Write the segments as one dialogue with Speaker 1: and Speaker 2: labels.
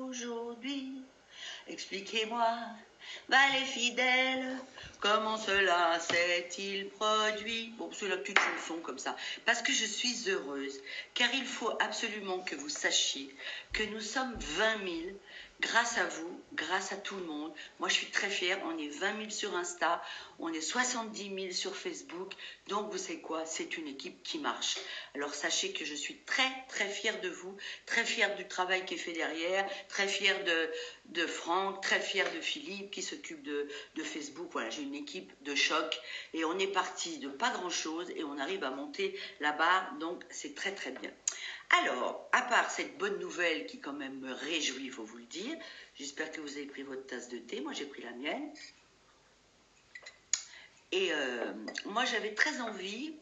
Speaker 1: aujourd'hui? Expliquez-moi, les fidèles, comment cela s'est-il produit? Bon, c'est la petite chanson comme ça, parce que je suis heureuse, car il faut absolument que vous sachiez que nous sommes 20 000, grâce à vous, grâce à tout le monde. Moi, je suis très fière, on est 20 000 sur Insta, on est 70 000 sur Facebook, donc vous savez quoi, c'est une équipe qui marche. Alors sachez que je suis très très fière de vous, très fière du travail qui est fait derrière, très fière de Franck, très fière de Philippe qui s'occupe de Facebook. Voilà, j'ai une équipe de choc et on est parti de pas grand chose et on arrive à monter la barre, donc c'est très très bien. Alors, à part cette bonne nouvelle qui quand même me réjouit, il faut vous le dire, j'espère que vous avez pris votre tasse de thé, moi j'ai pris la mienne. Et moi j'avais très envie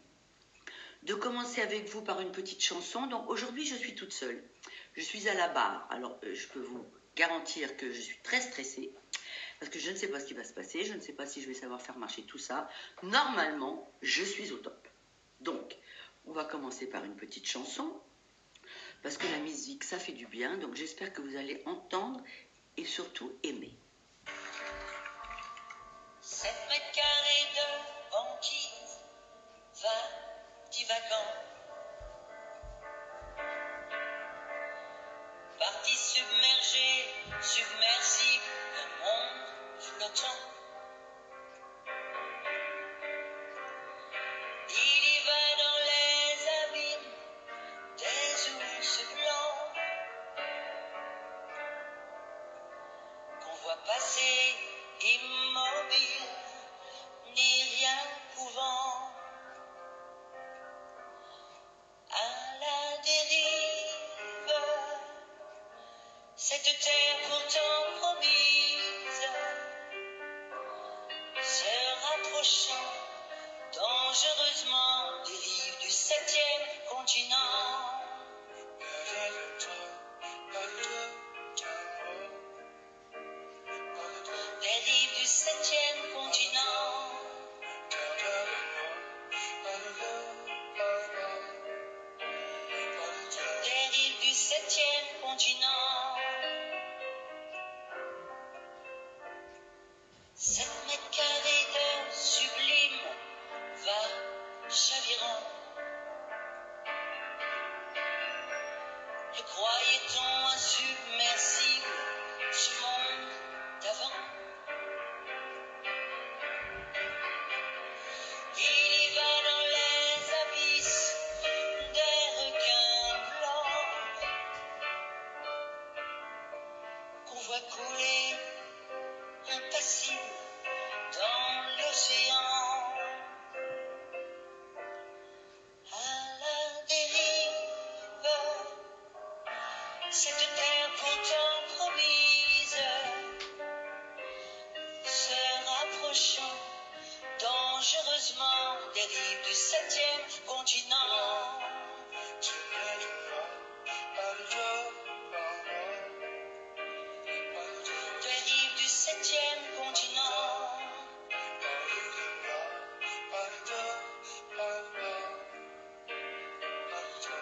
Speaker 1: de commencer avec vous par une petite chanson. Donc aujourd'hui je suis toute seule, je suis à la barre. Alors je peux vous garantir que je suis très stressée parce que je ne sais pas ce qui va se passer, je ne sais pas si je vais savoir faire marcher tout ça. Normalement je suis au top. Donc on va commencer par une petite chanson parce que la musique ça fait du bien, donc j'espère que vous allez entendre et surtout aimer.
Speaker 2: 7 mètres carrés de banquise, va divagant, partie submergée, submersible, un monde flottant. Il y va dans les abîmes des ours blancs qu'on voit passer immobile, ni rien pouvant. À la dérive, cette terre pourtant promise, se rapprochant dangereusement des rives du 7e continent. Des rives du 7e continent. Des rives du 7e continent. 7 mètres carrés de sublime va chavirant. Le croyait-on insubmersible, ce monde d'avant? Il y va dans les abysses des requins blancs qu'on voit couler impassible dans l'océan. À la dérive, cette terre pourtant promise, se rapprochant dangereusement des rives du 7e continent. Des rives du 7e continent.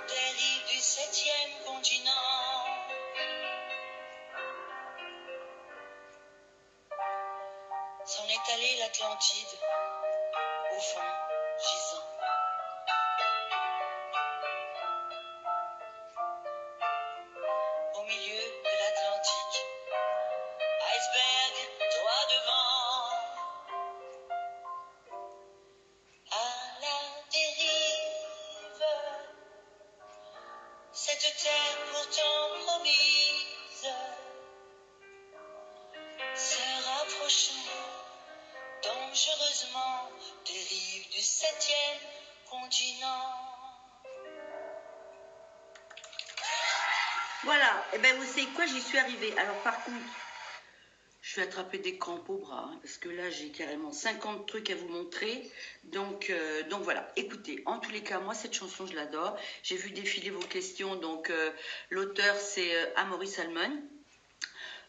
Speaker 2: Des rives du 7e continent. S'en est allée l'Atlantide, au fond, gisant. Au milieu de l'Atlantique, iceberg droit devant. À la dérive, cette terre pourtant promise, se rapprochant dangereusement des rives du 7e continent.
Speaker 1: Voilà, et bien vous savez quoi, j'y suis arrivée. Alors par contre, je vais attraper des crampes au bras, hein, parce que là j'ai carrément 50 trucs à vous montrer. Donc voilà, écoutez, en tous les cas, moi cette chanson je l'adore. J'ai vu défiler vos questions, donc l'auteur c'est Amaury Salmon.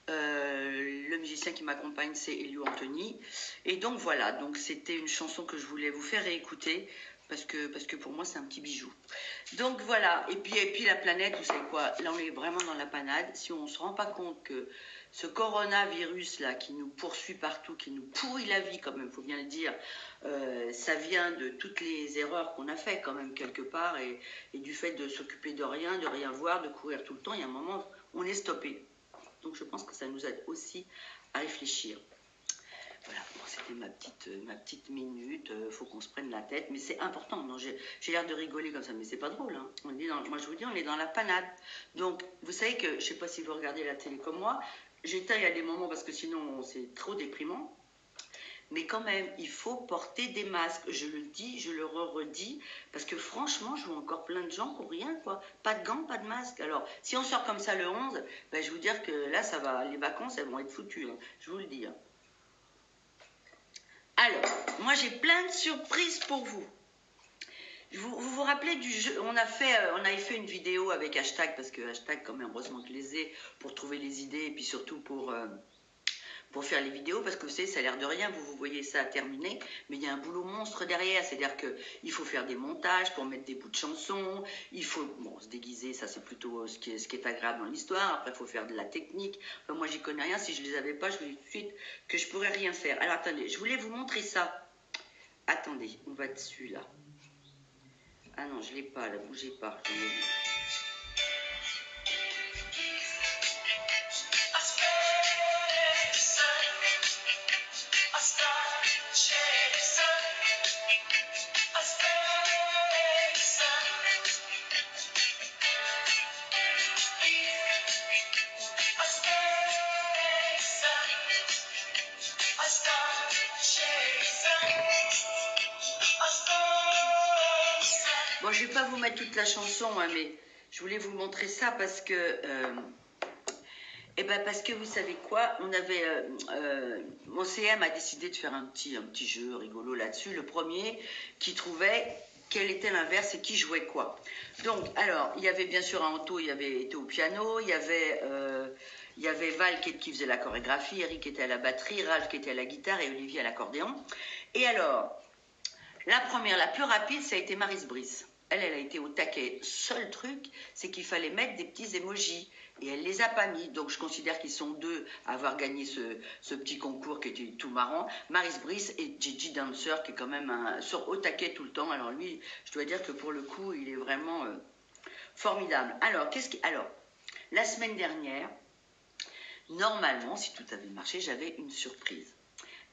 Speaker 1: Le musicien qui m'accompagne c'est Elio Anthony. Et donc voilà, donc c'était une chanson que je voulais vous faire réécouter parce que pour moi, c'est un petit bijou. Donc voilà, et puis la planète, vous savez quoi, là on est vraiment dans la panade. Si on ne se rend pas compte que ce coronavirus là qui nous poursuit partout, qui nous pourrit la vie quand même, faut bien le dire, ça vient de toutes les erreurs qu'on a fait quand même quelque part, et du fait de s'occuper de rien voir, de courir tout le temps. Il y a un moment, on est stoppé. Donc je pense que ça nous aide aussi à réfléchir. Voilà, bon, c'était ma petite minute. Faut qu'on se prenne la tête, mais c'est important. Non, j'ai l'air de rigoler comme ça, mais c'est pas drôle. Hein. Moi, je vous dis, on est dans la panade. Donc, vous savez que, je sais pas si vous regardez la télé comme moi, j'éteins à des moments parce que sinon, c'est trop déprimant. Mais quand même, il faut porter des masques. Je le dis, je le redis, parce que franchement, je vois encore plein de gens pour rien, quoi. Pas de gants, pas de masque. Alors, si on sort comme ça le 11, ben, je vais vous dire que là, ça va, les vacances, elles vont être foutues. Hein. Je vous le dis. Hein. Alors, moi j'ai plein de surprises pour vous. Vous vous rappelez du jeu, on avait fait une vidéo avec hashtag, parce que hashtag quand même, heureusement que je les ai, pour trouver les idées, et puis surtout pour faire les vidéos, parce que vous savez, ça a l'air de rien, vous voyez ça terminé, mais il y a un boulot monstre derrière, c'est-à-dire qu'il faut faire des montages pour mettre des bouts de chansons, il faut se déguiser, ça c'est plutôt ce qui est agréable dans l'histoire, après il faut faire de la technique, enfin, moi j'y connais rien, si je les avais pas, je vous dis tout de suite que je pourrais rien faire. Alors attendez, je voulais vous montrer ça, attendez, on va dessus là, ah non je l'ai pas là, bougez pas, bon, je vais pas vous mettre toute la chanson, hein, mais je voulais vous montrer ça parce que, parce que vous savez quoi, mon CM a décidé de faire un petit jeu rigolo là-dessus. Le premier qui trouvait quel était l'inverse et qui jouait quoi. Donc, alors, il y avait bien sûr Anto, il avait été au piano, il y avait Val qui faisait la chorégraphie, Eric était à la batterie, Ralph qui était à la guitare et Olivier à l'accordéon. Et alors, la première, la plus rapide, ça a été Maryse Brice. Elle a été au taquet. Seul truc, c'est qu'il fallait mettre des petits émojis. Et elle les a pas mis. Donc je considère qu'ils sont deux à avoir gagné ce petit concours qui était tout marrant. Maryse Brice et Gigi Dancer, qui est quand même au taquet tout le temps. Alors lui, je dois dire que pour le coup, il est vraiment formidable. Alors, la semaine dernière, normalement, si tout avait marché, j'avais une surprise.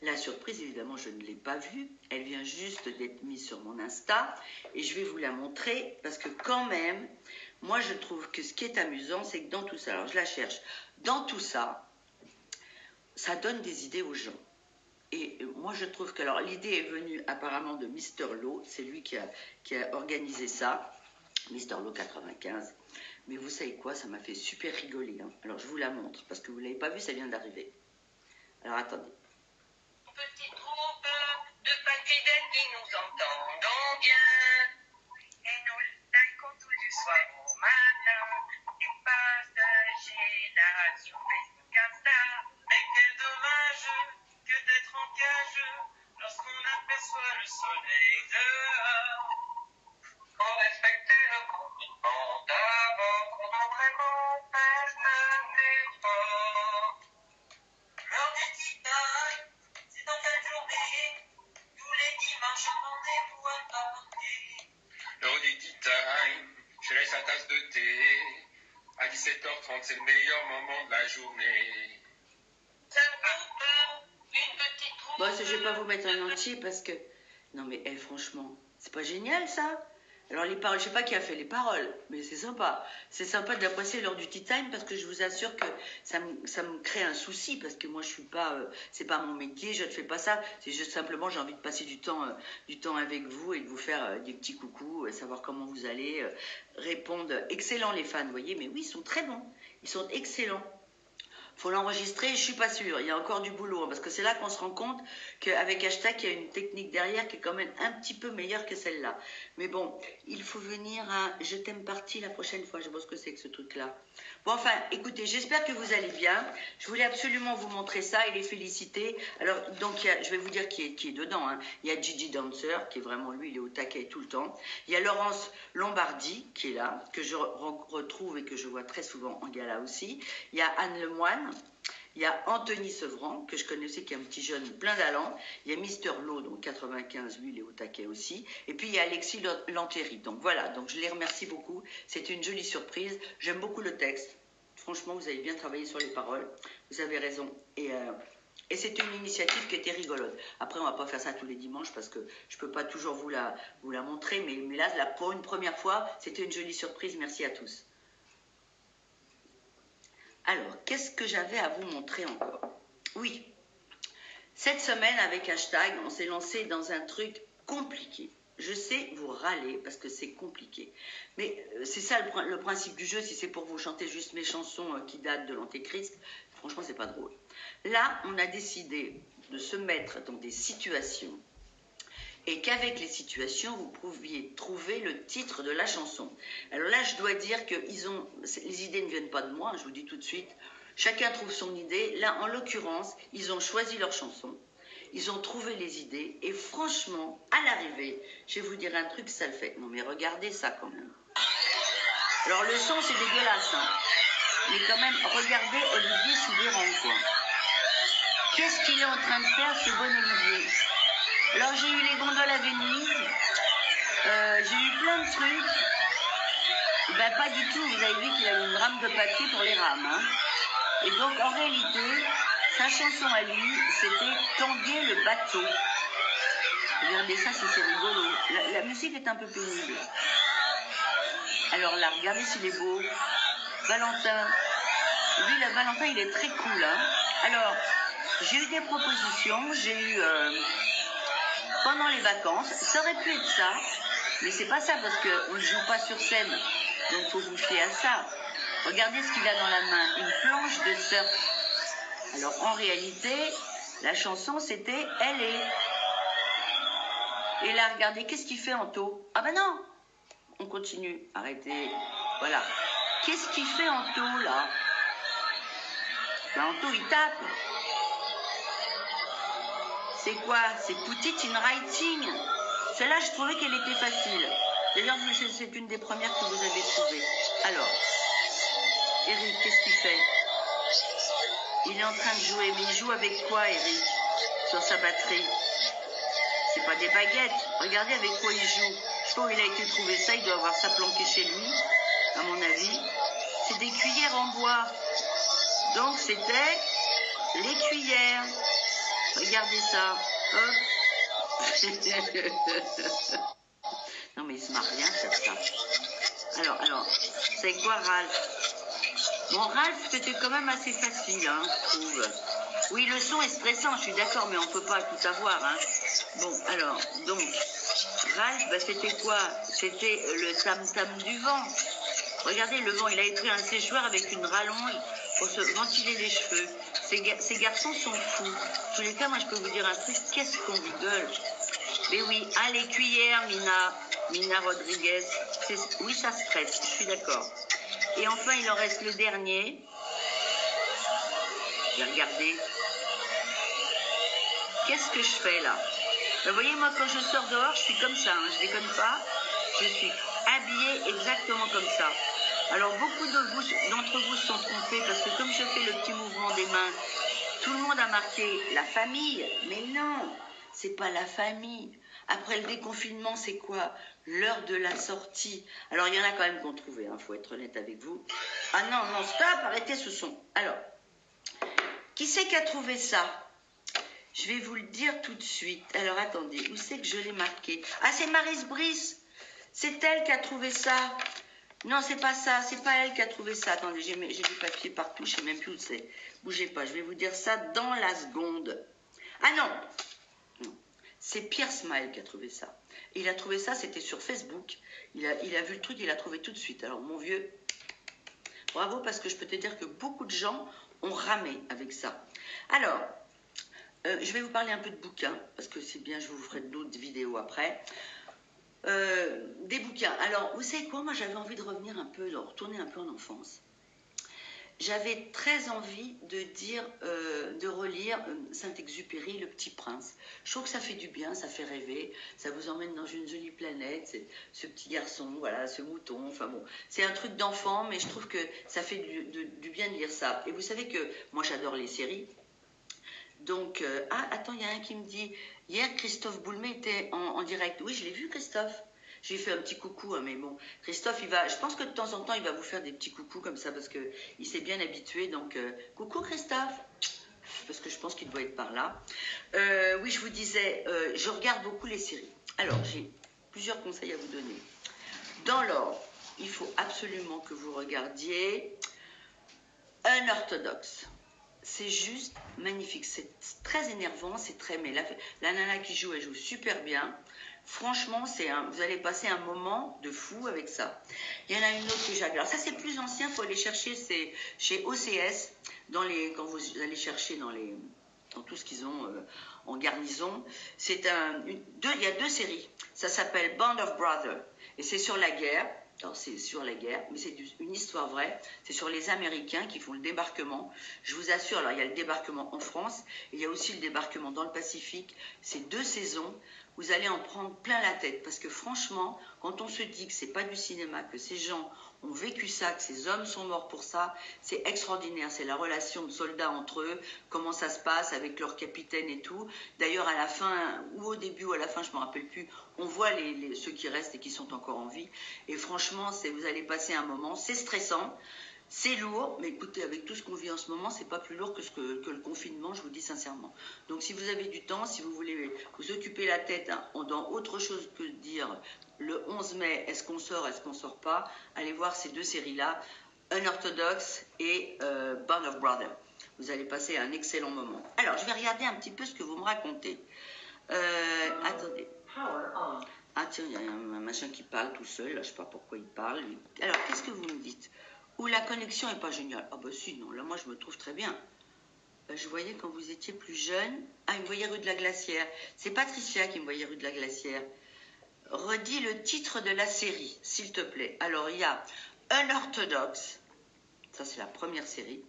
Speaker 1: La surprise, évidemment, je ne l'ai pas vue. Elle vient juste d'être mise sur mon Insta. Et je vais vous la montrer parce que quand même, moi, je trouve que ce qui est amusant, c'est que dans tout ça, alors je la cherche, dans tout ça, ça donne des idées aux gens. Et moi, je trouve que, alors, l'idée est venue apparemment de Mister Lowe. C'est lui qui a organisé ça. Mister Lowe 95. Mais vous savez quoi, ça m'a fait super rigoler. Hein. Alors, je vous la montre parce que vous ne l'avez pas vue, ça vient d'arriver. Alors, attendez.
Speaker 2: Petite troupe de fans fidèles qui nous entendons bien. Et nous likons tout du soir au matin. Et partager la sur Facebook, Insta. Mais quel dommage que d'être en cage lorsqu'on aperçoit le soleil dehors. Qu'on respectait le confinement d'avant, qu'on doit vraiment faire un effort. L'heure du tea time, c'est dans quelle journée? Tous les dimanches, un rendez-vous à porter.
Speaker 3: L'heure du tea time, je laisse sa tasse de thé. À 17h30, c'est le meilleur moment de la journée.
Speaker 2: Ça coupe, une petite troupe.
Speaker 1: Bon, je vais pas vous mettre un entier parce que... Non mais franchement, c'est pas génial ça? Alors les paroles, je sais pas qui a fait les paroles, mais c'est sympa. C'est sympa d'apprécier lors du tea time parce que je vous assure que ça me crée un souci parce que moi je suis pas, c'est pas mon métier, je ne fais pas ça. C'est juste simplement j'ai envie de passer du temps avec vous et de vous faire des petits coucous, savoir comment vous allez, répondre. Excellent les fans, vous voyez, mais oui, ils sont très bons, ils sont excellents. faut l'enregistrer, je suis pas sûre, il y a encore du boulot, hein, parce que c'est là qu'on se rend compte qu'avec hashtag, il y a une technique derrière qui est quand même un petit peu meilleure que celle-là. Mais bon, il faut venir à Je t'aime partie la prochaine fois, je vois ce que c'est que ce truc-là. Bon, enfin, écoutez, j'espère que vous allez bien. Je voulais absolument vous montrer ça et les féliciter. Alors, donc, je vais vous dire qui est dedans, hein. Il y a Gigi Dancer, qui est vraiment, lui, il est au taquet tout le temps. Il y a Laurence Lombardi, qui est là, que je retrouve et que je vois très souvent en gala aussi. Il y a Anne Lemoine. Il y a Anthony Sevran, que je connais aussi, qui est un petit jeune plein d'allant. Il y a Mister Lowe, donc 95, lui, il est au taquet aussi. Et puis, il y a Alexis Lantéry. Donc voilà, donc je les remercie beaucoup. C'est une jolie surprise. J'aime beaucoup le texte. Franchement, vous avez bien travaillé sur les paroles. Vous avez raison. Et c'est une initiative qui était rigolote. Après, on ne va pas faire ça tous les dimanches parce que je ne peux pas toujours vous la montrer. Mais là, pour une première fois, c'était une jolie surprise. Merci à tous. Alors, qu'est-ce que j'avais à vous montrer encore? Oui, cette semaine, avec hashtag, on s'est lancé dans un truc compliqué. Je sais, vous râlez parce que c'est compliqué. Mais c'est ça le principe du jeu. Si c'est pour vous chanter juste mes chansons qui datent de l'Antéchrist, franchement, c'est pas drôle. Là, on a décidé de se mettre dans des situations et qu'avec les situations, vous pouviez trouver le titre de la chanson. Alors là, je dois dire que les idées ne viennent pas de moi, je vous dis tout de suite. Chacun trouve son idée. Là, en l'occurrence, ils ont choisi leur chanson. Ils ont trouvé les idées. Et franchement, à l'arrivée, je vais vous dire un truc, ça le fait. Non mais regardez ça quand même. Alors le son, c'est dégueulasse. Hein. Mais quand même, regardez Olivier Soubirant, quoi. Qu'est-ce qu'il est en train de faire, ce bon Olivier? Alors j'ai eu les gondoles à Venise, j'ai eu plein de trucs. Ben pas du tout, vous avez vu qu'il a une rame de papier pour les rames. Hein. Et donc en réalité, sa chanson à lui, c'était Tanguer le bateau. Regardez ça, c'est rigolo. La musique est un peu pénible. Alors là, regardez s'il est beau. Valentin. Lui, le Valentin, il est très cool. Hein. Alors, j'ai eu des propositions, j'ai eu... pendant les vacances, ça aurait pu être ça, mais c'est pas ça parce qu'on ne joue pas sur scène, donc il faut vous fier à ça. Regardez ce qu'il a dans la main, une planche de surf. Alors en réalité, la chanson c'était Elle est. Et là, regardez, qu'est-ce qu'il fait Anto? Ah ben non, on continue, arrêtez, voilà. Qu'est-ce qu'il fait Anto là? Ben Anto il tape. C'est quoi? C'est Put It in Writing. Celle-là, je trouvais qu'elle était facile. D'ailleurs, c'est une des premières que vous avez trouvées. Alors, Eric, qu'est-ce qu'il fait? Il est en train de jouer. Mais il joue avec quoi, Eric? Sur sa batterie? C'est pas des baguettes. Regardez avec quoi il joue. Je sais pas où il a été trouvé ça. Il doit avoir ça planqué chez lui, à mon avis. C'est des cuillères en bois. Donc, c'était les cuillères. Regardez ça. Hop. Non mais il se marre rien faire ça. Alors, c'est quoi Ralph? Bon, Ralph, c'était quand même assez facile, hein, je trouve. Oui, le son est stressant, je suis d'accord, mais on peut pas tout avoir, hein. Bon, alors, donc, Ralph, bah, c'était quoi? C'était le tam-tam du vent. Regardez, le vent, il a écrit un séchoir avec une rallonge pour se ventiler les cheveux. Ces garçons sont fous. En tous les cas, moi, je peux vous dire un truc, qu'est-ce qu'on rigole. Mais oui, ah, les cuillères, Mina Rodriguez. Oui, ça stresse, je suis d'accord. Et enfin, il en reste le dernier. Regardez. Qu'est-ce que je fais là? Vous voyez, moi, quand je sors dehors, je suis comme ça, hein, je déconne pas. Je suis habillée exactement comme ça. Alors, beaucoup d'entre vous se sont trompés parce que comme je fais le petit mouvement des mains, tout le monde a marqué la famille. Mais non, c'est pas la famille. Après le déconfinement, c'est quoi? L'heure de la sortie. Alors, il y en a quand même qui ont trouvé, hein, faut être honnête avec vous. Ah non, non, stop, arrêtez ce son. Alors, qui c'est qui a trouvé ça? Je vais vous le dire tout de suite. Alors, attendez, où c'est que je l'ai marqué? Ah, c'est Maryse Brice. C'est elle qui a trouvé ça. Non, c'est pas ça. C'est pas elle qui a trouvé ça. Attendez, j'ai du papier partout. Je sais même plus où c'est. Bougez pas, je vais vous dire ça dans la seconde. Ah non. Non. C'est Pierre Smile qui a trouvé ça. Et il a trouvé ça, c'était sur Facebook. Il a vu le truc, il a trouvé tout de suite. Alors, mon vieux, bravo, parce que je peux te dire que beaucoup de gens on ramait avec ça. Alors, je vais vous parler un peu de bouquins, parce que c'est bien, je vous ferai d'autres vidéos après. Des bouquins. Alors, vous savez quoi, moi j'avais envie de revenir un peu, de retourner un peu en enfance. J'avais très envie de relire Saint-Exupéry, Le Petit Prince. Je trouve que ça fait du bien, ça fait rêver, ça vous emmène dans une jolie planète, ce petit garçon, voilà, ce mouton, enfin bon, c'est un truc d'enfant, mais je trouve que ça fait du bien de lire ça. Et vous savez que moi j'adore les séries. Donc, attends, il y a un qui me dit, hier Christophe Boulmé était en direct. Oui, je l'ai vu Christophe. J'ai fait un petit coucou, hein, mais bon, Christophe, je pense que de temps en temps, il va vous faire des petits coucous comme ça, parce qu'il s'est bien habitué, donc coucou Christophe, parce que je pense qu'il doit être par là. Oui, je vous disais, je regarde beaucoup les séries. Alors, j'ai plusieurs conseils à vous donner. Dans l'ordre, il faut absolument que vous regardiez Unorthodox. C'est juste magnifique, c'est très énervant, c'est très... Mais la nana qui joue, elle joue super bien. Franchement, vous allez passer un moment de fou avec ça. Il y en a une autre que j'adore. Alors ça, c'est plus ancien, il faut aller chercher, c'est chez OCS, quand vous allez chercher dans tout ce qu'ils ont en garnison. Il y a 2 séries. Ça s'appelle Band of Brothers, et c'est sur la guerre. Alors c'est sur la guerre, mais c'est une histoire vraie. C'est sur les Américains qui font le débarquement. Je vous assure, alors il y a le débarquement en France, et il y a aussi le débarquement dans le Pacifique. C'est 2 saisons. Vous allez en prendre plein la tête, parce que franchement, quand on se dit que c'est pas du cinéma, que ces gens ont vécu ça, que ces hommes sont morts pour ça, c'est extraordinaire. C'est la relation de soldats entre eux, comment ça se passe avec leur capitaine et tout. D'ailleurs, à la fin, ou au début ou à la fin, je ne me rappelle plus, on voit ceux qui restent et qui sont encore en vie. Et franchement, vous allez passer un moment, c'est stressant. C'est lourd, mais écoutez, avec tout ce qu'on vit en ce moment, c'est pas plus lourd que le confinement, je vous dis sincèrement. Donc si vous avez du temps, si vous voulez vous occuper la tête dans autre chose que de dire le 11 mai, est-ce qu'on sort pas, allez voir ces 2 séries-là, Unorthodox et Band of Brothers. Vous allez passer un excellent moment. Alors, je vais regarder un petit peu ce que vous me racontez. Attendez. Ah tiens, il y a un machin qui parle tout seul, là, je sais pas pourquoi il parle. Alors, qu'est-ce que vous me dites? Ou la connexion est pas géniale? Ah bah si, non, là moi je me trouve très bien. Je voyais quand vous étiez plus jeune. Ah, il me voyait rue de la Glacière. C'est Patricia qui me voyait rue de la Glacière. Redis le titre de la série, s'il te plaît. Alors, il y a Unorthodox. Ça, c'est la première série.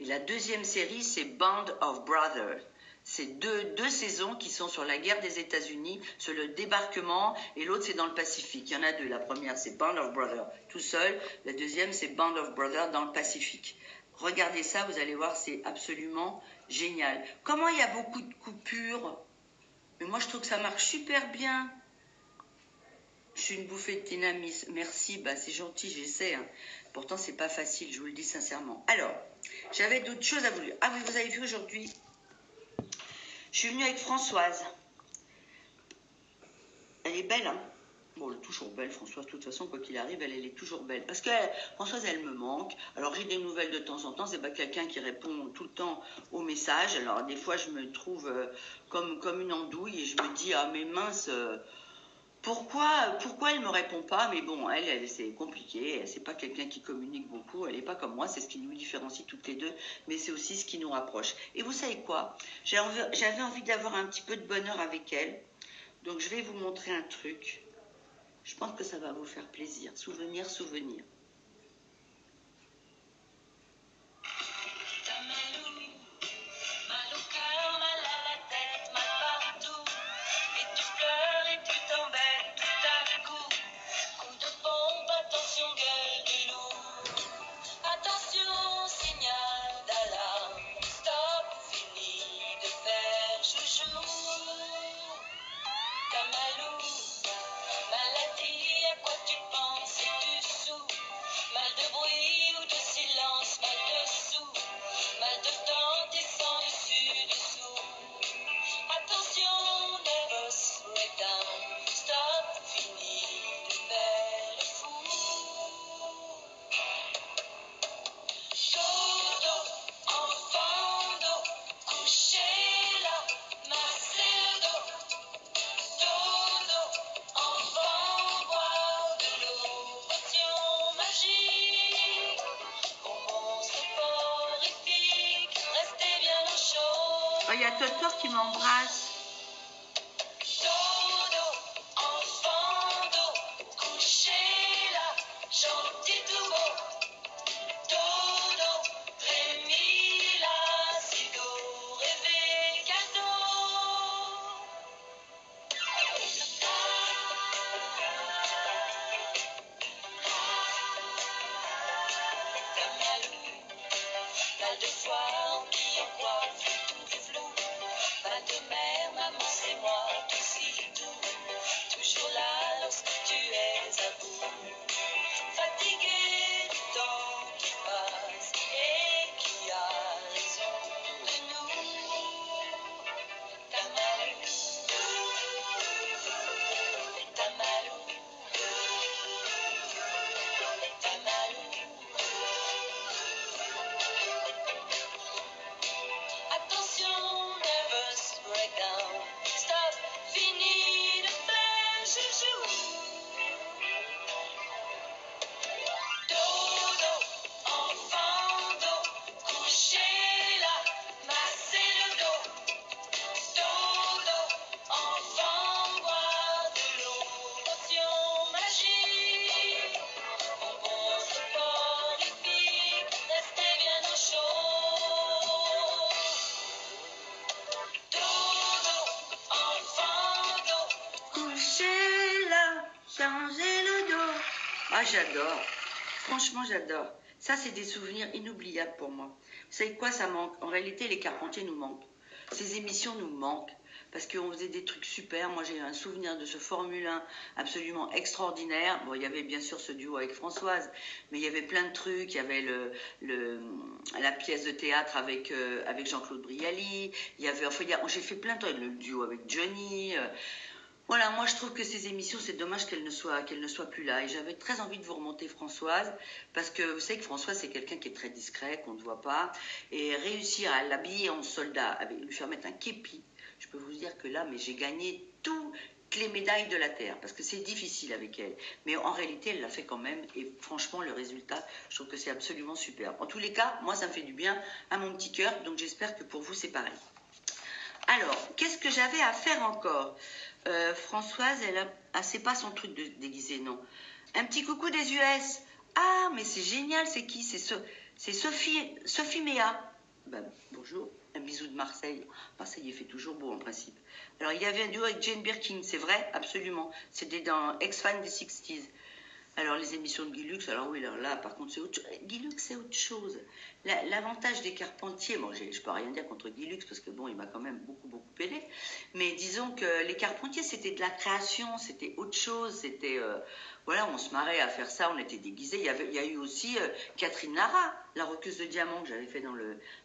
Speaker 1: Et la deuxième série, c'est Band of Brothers. C'est deux saisons qui sont sur la guerre des États-Unis, sur le débarquement, et l'autre, c'est dans le Pacifique. Il y en a 2. La première, c'est Band of Brothers tout seul. La deuxième, c'est Band of Brothers dans le Pacifique. Regardez ça, vous allez voir, c'est absolument génial. Comment il y a beaucoup de coupures, mais moi, je trouve que ça marche super bien. Je suis une bouffée de dynamisme. Merci, bah c'est gentil, j'essaie. Hein. Pourtant, c'est pas facile, je vous le dis sincèrement. Alors, j'avais d'autres choses à vous dire. Ah oui, vous avez vu aujourd'hui, je suis venue avec Françoise. Elle est belle, hein. Bon, elle est toujours belle, Françoise. De toute façon, quoi qu'il arrive, elle est toujours belle. Parce que Françoise, elle me manque. Alors, j'ai des nouvelles de temps en temps. C'est pas quelqu'un qui répond tout le temps aux messages. Alors, des fois, je me trouve comme une andouille et je me dis, ah, mais mince... Pourquoi elle ne me répond pas? Mais bon, elle c'est compliqué. C'est pas quelqu'un qui communique beaucoup. Elle n'est pas comme moi. C'est ce qui nous différencie toutes les deux. Mais c'est aussi ce qui nous rapproche. Et vous savez quoi? J'avais envie d'avoir un petit peu de bonheur avec elle. Donc, je vais vous montrer un truc. Je pense que ça va vous faire plaisir. Souvenir, souvenir.
Speaker 4: Maladie, à quoi tu penses et tu souffres?
Speaker 1: Oh, il y a Totor qui m'embrasse.
Speaker 4: Dodo, enfant d'eau, couché là, gentil tout beau. Dodo, ré, mi, la, si, do, rêver, cadeau. Tamalou, mal de foire, qui en coiffe, tout flou. Mal de mer, maman, c'est moi, tout si doux. Toujours là lorsque tu es à bout. Fatigué du temps qui passe et qui a raison de nous. Tamalou, Tamalou, Tamalou. Attention, nervous breakdown. Stop, fini de faire chouchou. Dodo, enfant d'eau, couché là, masser le dos. Dodo, enfant, boire de l'eau, potion magique. Bonbon soporifique, restez bien au chaud. Dodo, enfant d'eau.
Speaker 1: Coucher là, changer le dos. Ah, j'adore. Franchement, j'adore. Ça, c'est des souvenirs inoubliables pour moi. Vous savez quoi, ça manque? En réalité, les Carpentiers nous manquent. Ces émissions nous manquent parce qu'on faisait des trucs super. Moi, j'ai un souvenir de ce Formule 1 absolument extraordinaire. Bon, il y avait bien sûr ce duo avec Françoise, mais il y avait plein de trucs. Il y avait la pièce de théâtre avec Jean-Claude Brialy. Il y avait, enfin, j'ai fait plein de trucs. Le duo avec Johnny. Voilà, moi je trouve que ces émissions, c'est dommage qu'elles ne soient plus là. Et j'avais très envie de vous remonter Françoise, parce que vous savez que Françoise, c'est quelqu'un qui est très discret, qu'on ne voit pas. Et réussir à l'habiller en soldat, avec lui faire mettre un képi, je peux vous dire que là, mais j'ai gagné toutes les médailles de la Terre, parce que c'est difficile avec elle. Mais en réalité, elle l'a fait quand même. Et franchement, le résultat, je trouve que c'est absolument superbe. En tous les cas, moi, ça me fait du bien à mon petit cœur. Donc j'espère que pour vous, c'est pareil. Alors, qu'est-ce que j'avais à faire encore? Françoise, c'est pas son truc de déguiser, non. Un petit coucou des US. Ah, mais c'est génial, c'est qui? C'est Sophie Méa. Ben, bonjour, un bisou de Marseille. Marseille, il fait toujours beau en principe. Alors, il y avait un duo avec Jane Birkin, c'est vrai? Absolument. C'était dans Ex-Fan des 60s. Alors, les émissions de Guy Lux, alors oui, alors là, par contre, c'est autre chose. Guy Lux, c'est autre chose. L'avantage des Carpentiers, bon, je peux rien dire contre Guy Lux, parce que bon, il m'a quand même beaucoup aidé, mais disons que les Carpentiers, c'était de la création, c'était autre chose, c'était, voilà, on se marrait à faire ça, on était déguisés. Il y a eu aussi Catherine Lara, la roqueuse de diamant que j'avais fait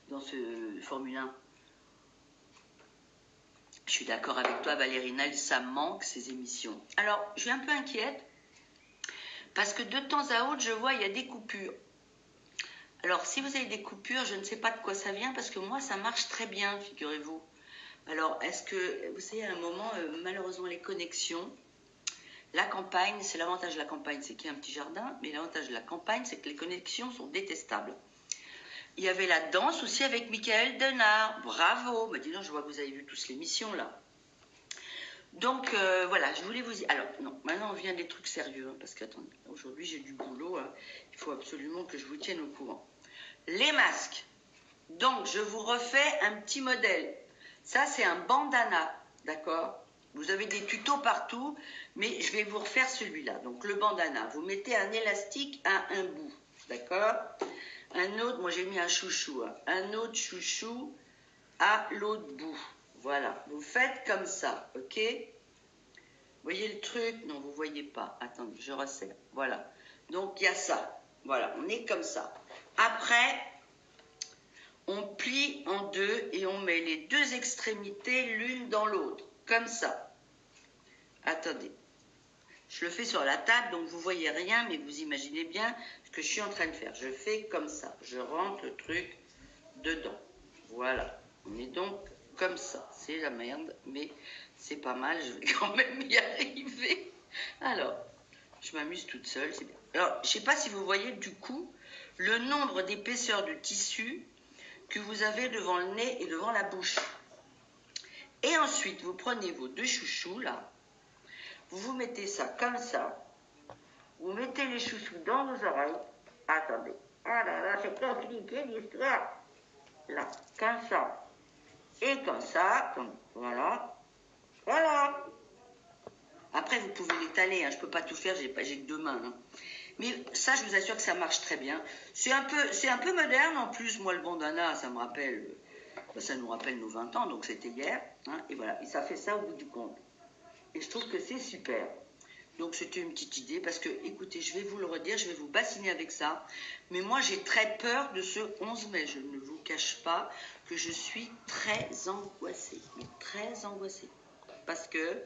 Speaker 1: dans ce Formule 1. Je suis d'accord avec toi, Valérie Nel, ça manque, ces émissions. Alors, je suis un peu inquiète, parce que de temps à autre, je vois, il y a des coupures. Alors, si vous avez des coupures, je ne sais pas de quoi ça vient, parce que moi, ça marche très bien, figurez-vous. Alors, est-ce que, vous savez, à un moment, malheureusement, les connexions, la campagne, c'est l'avantage de la campagne, c'est qu'il y a un petit jardin, mais l'avantage de la campagne, c'est que les connexions sont détestables. Il y avait la danse aussi avec Michael Denard. Bravo. Bah, dis donc, je vois que vous avez vu tous l'émission, là. Donc, voilà, je voulais vous dire... Alors, non, maintenant, on vient des trucs sérieux, hein, parce qu'attendez, aujourd'hui, j'ai du boulot. Hein, il faut absolument que je vous tienne au courant. Les masques. Donc, je vous refais un petit modèle. Ça, c'est un bandana, d'accord? Vous avez des tutos partout, mais je vais vous refaire celui-là. Donc, le bandana, vous mettez un élastique à un bout, d'accord? Un autre, moi j'ai mis un chouchou, hein, un autre chouchou à l'autre bout. Voilà, vous faites comme ça, ok? Vous voyez le truc? Non, vous ne voyez pas. Attendez, je resserre. Voilà. Donc, il y a ça. Voilà, on est comme ça. Après, on plie en deux et on met les deux extrémités l'une dans l'autre. Comme ça. Attendez. Je le fais sur la table, donc vous ne voyez rien, mais vous imaginez bien ce que je suis en train de faire. Je fais comme ça. Je rentre le truc dedans. Voilà. On est donc comme ça. C'est la merde, mais c'est pas mal. Je vais quand même y arriver. Alors, je m'amuse toute seule. C'est bien. Alors, je ne sais pas si vous voyez du coup le nombre d'épaisseurs de tissu que vous avez devant le nez et devant la bouche. Et ensuite, vous prenez vos deux chouchous, là. Vous mettez ça comme ça. Vous mettez les chouchous dans vos oreilles. Attendez. Ah là là, c'est compliqué l'histoire. Là, comme ça. Et comme ça. Voilà. Voilà. Après, vous pouvez l'étaler. Hein. Je ne peux pas tout faire, j'ai que deux mains. Hein. Mais ça, je vous assure que ça marche très bien. C'est un peu moderne en plus. Moi, le bandana, ça me rappelle... ça nous rappelle nos 20 ans, donc c'était hier. Hein, et voilà, et ça fait ça au bout du compte. Et je trouve que c'est super. Donc c'était une petite idée, parce que, écoutez, je vais vous le redire, je vais vous bassiner avec ça. Mais moi, j'ai très peur de ce 11 mai. Je ne vous cache pas que je suis très angoissée. Mais très angoissée. Parce que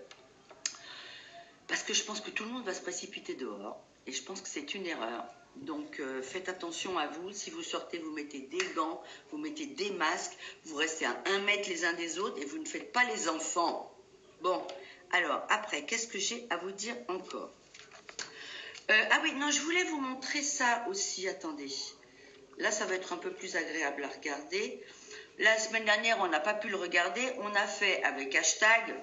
Speaker 1: je pense que tout le monde va se précipiter dehors. Et je pense que c'est une erreur. Donc faites attention à vous. Si vous sortez, vous mettez des gants, vous mettez des masques. Vous restez à 1 mètre les uns des autres et vous ne faites pas les enfants. Bon, alors après, qu'est-ce que j'ai à vous dire encore? Ah oui, non, je voulais vous montrer ça aussi. Attendez. Là, ça va être un peu plus agréable à regarder. La semaine dernière, on n'a pas pu le regarder. On a fait avec hashtag...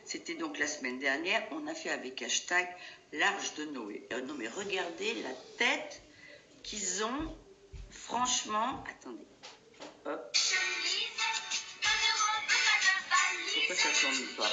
Speaker 1: C'était donc la semaine dernière, on a fait avec hashtag l'Arche de Noé. Non mais regardez la tête qu'ils ont, franchement, attendez, hop. Pourquoi ça ne tourne pas?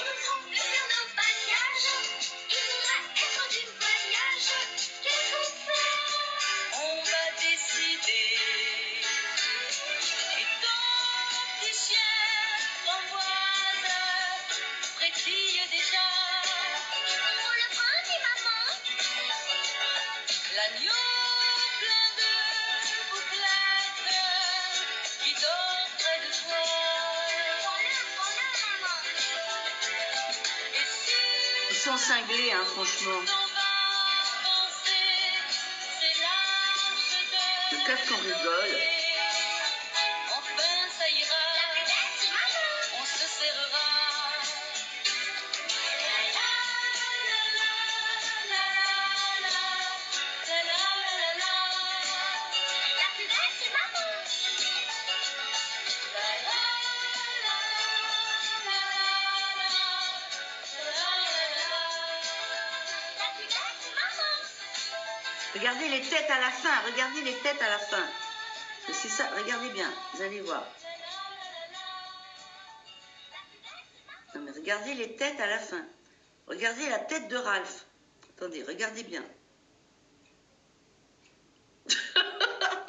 Speaker 1: Ils sont cinglés, hein, franchement. Le casque, on rigole. Regardez les têtes à la fin, regardez les têtes à la fin. C'est ça, regardez bien, vous allez voir. Non mais regardez les têtes à la fin. Regardez la tête de Ralph. Attendez, regardez bien.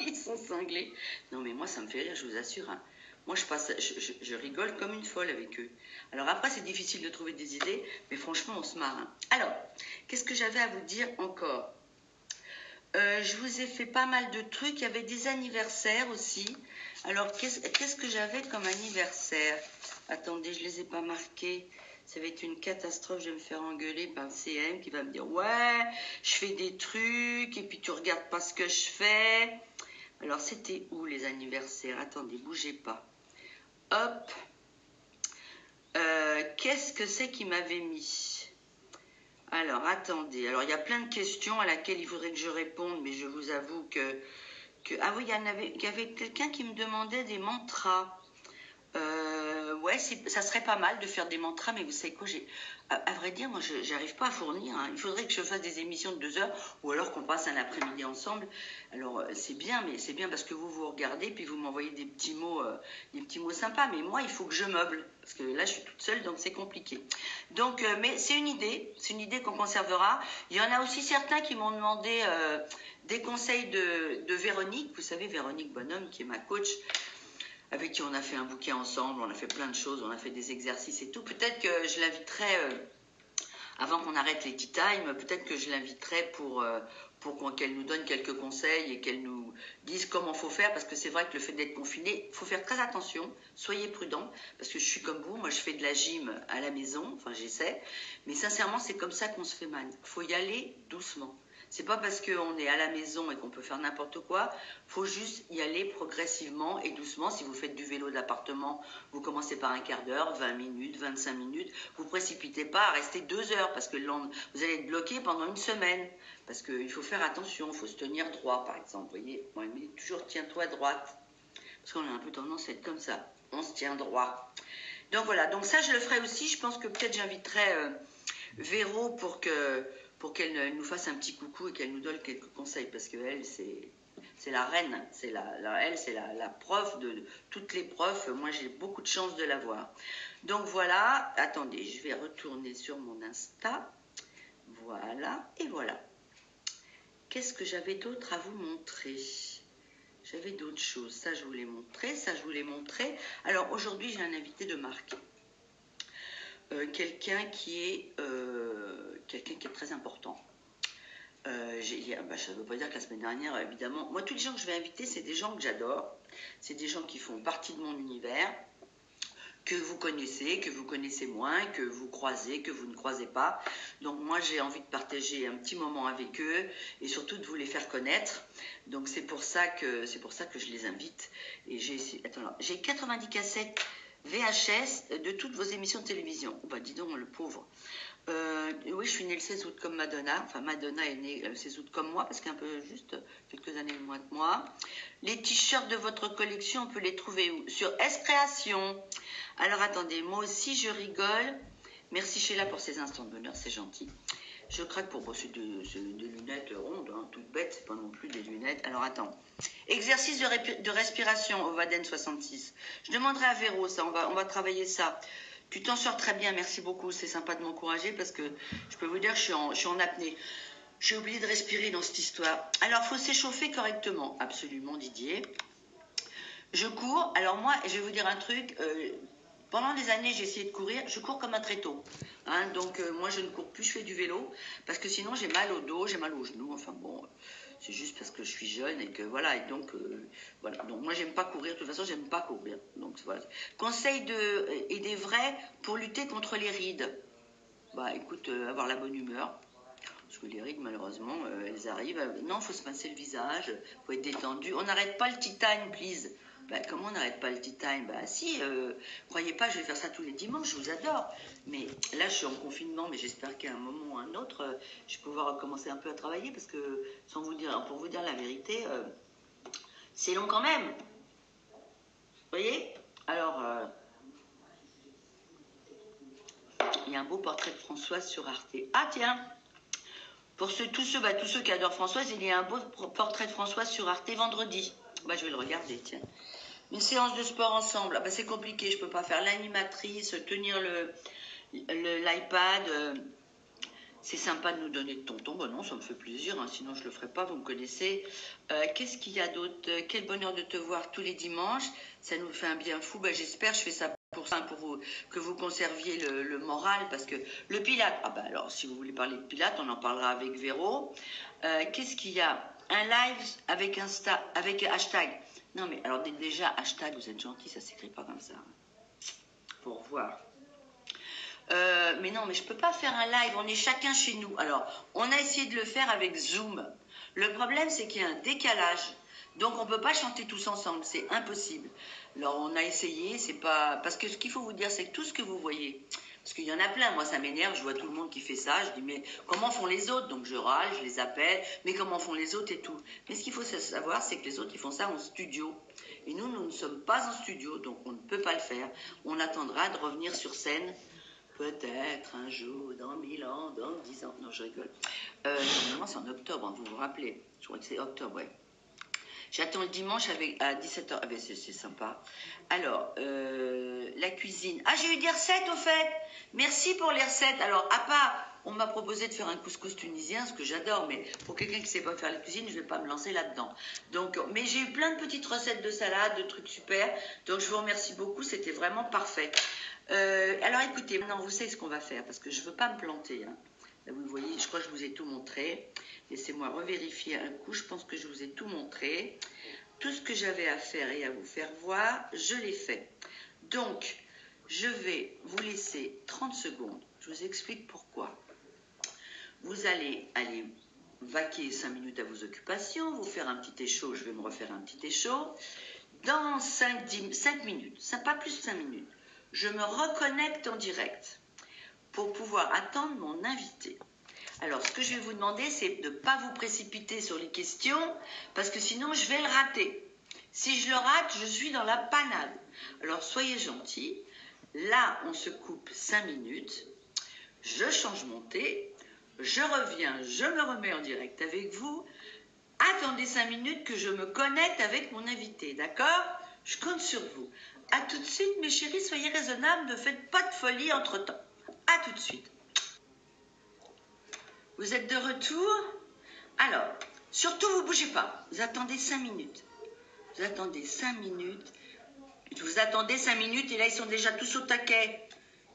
Speaker 1: Ils sont cinglés. Non mais moi ça me fait rire, je vous assure. Hein. Moi je rigole comme une folle avec eux. Alors après c'est difficile de trouver des idées, mais franchement on se marre. Hein. Alors, qu'est-ce que j'avais à vous dire encore? Je vous ai fait pas mal de trucs. Il y avait des anniversaires aussi. Alors, qu'est-ce que j'avais comme anniversaire? Attendez, je les ai pas marqués. Ça va être une catastrophe. Je vais me faire engueuler par le CM qui va me dire « Ouais, je fais des trucs et puis tu regardes pas ce que je fais. » Alors, c'était où les anniversaires? Attendez, bougez pas. Hop. Qu'est-ce que c'est qui m'avait mis? Alors, attendez. Alors, il y a plein de questions à laquelle il faudrait que je réponde, mais je vous avoue que... Ah oui, il y avait quelqu'un qui me demandait des mantras. Ouais, ça serait pas mal de faire des mantras, mais vous savez quoi, à vrai dire, moi, je n'arrive pas à fournir. Hein. Il faudrait que je fasse des émissions de 2 heures, ou alors qu'on passe un après-midi ensemble. Alors, c'est bien, mais c'est bien parce que vous regardez, puis vous m'envoyez des petits mots sympas. Mais moi, il faut que je meuble, parce que là, je suis toute seule, donc c'est compliqué. Donc, mais c'est une idée qu'on conservera. Il y en a aussi certains qui m'ont demandé des conseils de Véronique. Vous savez, Véronique Bonhomme, qui est ma coach, avec qui on a fait un bouquet ensemble, on a fait plein de choses, on a fait des exercices et tout. Peut-être que je l'inviterai, avant qu'on arrête les tea time, peut-être que je l'inviterai pour qu'elle nous donne quelques conseils et qu'elle nous dise comment il faut faire, parce que c'est vrai que le fait d'être confiné, il faut faire très attention, soyez prudents, parce que je suis comme vous, moi je fais de la gym à la maison, enfin j'essaie, mais sincèrement c'est comme ça qu'on se fait mal, il faut y aller doucement. C'est pas parce qu'on est à la maison et qu'on peut faire n'importe quoi, faut juste y aller progressivement et doucement. Si vous faites du vélo d'appartement, vous commencez par un quart d'heure, 20 minutes, 25 minutes. Vous précipitez pas à rester 2 heures parce que vous allez être bloqué pendant une semaine. Parce qu'il faut faire attention, il faut se tenir droit par exemple. Vous voyez, moi il me dit toujours tiens-toi droite. Parce qu'on a un peu tendance à être comme ça, on se tient droit. Donc voilà, donc ça je le ferai aussi. Je pense que peut-être j'inviterai Véro pour qu'elle nous fasse un petit coucou et qu'elle nous donne quelques conseils, parce qu'elle, c'est la reine, elle, c'est la prof de toutes les profs. Moi, j'ai beaucoup de chance de la voir. Donc voilà, attendez, je vais retourner sur mon Insta. Voilà, et voilà. Qu'est-ce que j'avais d'autre à vous montrer? J'avais d'autres choses. Ça, je voulais montrer, ça, je voulais montrer. Alors, aujourd'hui, j'ai un invité de marque. Quelqu'un qui est très important. Ça ne veut pas dire que la semaine dernière, évidemment, moi tous les gens que je vais inviter, c'est des gens que j'adore, c'est des gens qui font partie de mon univers, que vous connaissez moins, que vous croisez, que vous ne croisez pas. Donc moi j'ai envie de partager un petit moment avec eux et surtout de vous les faire connaître. Donc c'est pour ça que je les invite. Et j'ai 90 cassettes VHS de toutes vos émissions de télévision. Oh, bah dis donc, le pauvre. Oui, je suis née le 16 août comme Madonna. Enfin, Madonna est née le 16 août comme moi, parce qu'un peu juste quelques années moins que moi. Les t-shirts de votre collection, on peut les trouver où? Sur S-Création. Alors, attendez, moi aussi, je rigole. Merci Sheila pour ces instants de bonheur, c'est gentil. Je craque pour bosser des lunettes rondes, hein, toutes bêtes, c'est pas non plus des lunettes. Alors, attends. Exercice de respiration, Ovaden 66. Je demanderai à Véro, ça, on va travailler ça. Tu t'en sors très bien, merci beaucoup, c'est sympa de m'encourager parce que je peux vous dire que je suis en apnée. J'ai oublié de respirer dans cette histoire. Alors, il faut s'échauffer correctement, absolument Didier. Je cours, alors moi, je vais vous dire un truc, pendant des années j'ai essayé de courir, je cours comme un tréteau. Hein, donc moi je ne cours plus, je fais du vélo, parce que sinon j'ai mal au dos, j'ai mal aux genoux, enfin bon... C'est juste parce que je suis jeune et que voilà. Et donc, voilà. Donc moi, j'aime pas courir. De toute façon, j'aime pas courir. Donc voilà. Conseil et des vrais pour lutter contre les rides. Bah écoute, avoir la bonne humeur. Parce que les rides, malheureusement, elles arrivent. Non, il faut se pincer le visage. Il faut être détendu. On n'arrête pas le tea time, please. Bah, comment on n'arrête pas le tea time? Bah si, croyez pas, je vais faire ça tous les dimanches, je vous adore. Mais là, je suis en confinement, mais j'espère qu'à un moment ou à un autre, je vais pouvoir recommencer un peu à travailler, parce que, pour vous dire la vérité, c'est long quand même. Vous voyez? Alors, il y a un beau portrait de Françoise sur Arte. Ah tiens, pour tous ceux qui adorent Françoise, il y a un beau portrait de Françoise sur Arte vendredi. Bah, je vais le regarder, tiens. Une séance de sport ensemble. Ah bah, c'est compliqué, je peux pas faire l'animatrice, tenir l'iPad. C'est sympa de nous donner de tonton. Bon non, ça me fait plaisir, hein, sinon je le ferai pas, vous me connaissez. Qu'est-ce qu'il y a d'autre? Quel bonheur de te voir tous les dimanches. Ça nous fait un bien fou. Bah, j'espère, je fais ça pour que vous conserviez le moral, parce que le Pilate, ah bah alors si vous voulez parler de Pilate, on en parlera avec Véro. Qu'est-ce qu'il y a? Un live avec hashtag. Non mais alors déjà, hashtag, vous êtes gentil, ça s'écrit pas comme ça. Pour voir. Mais non, mais je peux pas faire un live, on est chacun chez nous. Alors, on a essayé de le faire avec Zoom. Le problème, c'est qu'il y a un décalage. Donc, on peut pas chanter tous ensemble, c'est impossible. Alors, on a essayé, c'est pas... Parce que ce qu'il faut vous dire, c'est que tout ce que vous voyez... Parce qu'il y en a plein, moi ça m'énerve, je vois tout le monde qui fait ça, je dis mais comment font les autres? Donc je râle, je les appelle, mais comment font les autres et tout. Mais ce qu'il faut savoir, c'est que les autres ils font ça en studio. Et nous ne sommes pas en studio, donc on ne peut pas le faire. On attendra de revenir sur scène, peut-être un jour, dans 1000 ans, dans 10 ans. Non, je rigole. Normalement c'est en octobre, hein, vous vous rappelez. Je crois que c'est octobre, ouais. J'attends le dimanche à 17h. Ah ben c'est sympa. Alors, la cuisine. Ah, j'ai eu des recettes au fait. Merci pour les recettes. Alors, à part, on m'a proposé de faire un couscous tunisien, ce que j'adore, mais pour quelqu'un qui ne sait pas faire la cuisine, je ne vais pas me lancer là-dedans. Donc, mais j'ai eu plein de petites recettes de salade, de trucs super. Donc, je vous remercie beaucoup. C'était vraiment parfait. Alors, écoutez, maintenant, vous savez ce qu'on va faire, parce que je ne veux pas me planter, hein. Là, vous voyez, je crois que je vous ai tout montré. Laissez-moi revérifier un coup. Je pense que je vous ai tout montré. Tout ce que j'avais à faire et à vous faire voir, je l'ai fait. Donc, je vais vous laisser 30 secondes. Je vous explique pourquoi. Vous allez aller vaquer 5 minutes à vos occupations, vous faire un petit échaud. Je vais me refaire un petit échaud. Dans 5 minutes, pas plus de 5 minutes, je me reconnecte en direct pour pouvoir attendre mon invité. Alors, ce que je vais vous demander, c'est de ne pas vous précipiter sur les questions, parce que sinon, je vais le rater. Si je le rate, je suis dans la panade. Alors, soyez gentils. Là, on se coupe 5 minutes. Je change mon thé. Je reviens, je me remets en direct avec vous. Attendez 5 minutes que je me connecte avec mon invité, d'accord? Je compte sur vous. A tout de suite, mes chéris, soyez raisonnables, ne faites pas de folie entre-temps. A tout de suite. Vous êtes de retour? Alors, surtout, vous ne bougez pas. Vous attendez 5 minutes. Vous attendez 5 minutes. Vous attendez 5 minutes et là, ils sont déjà tous au taquet.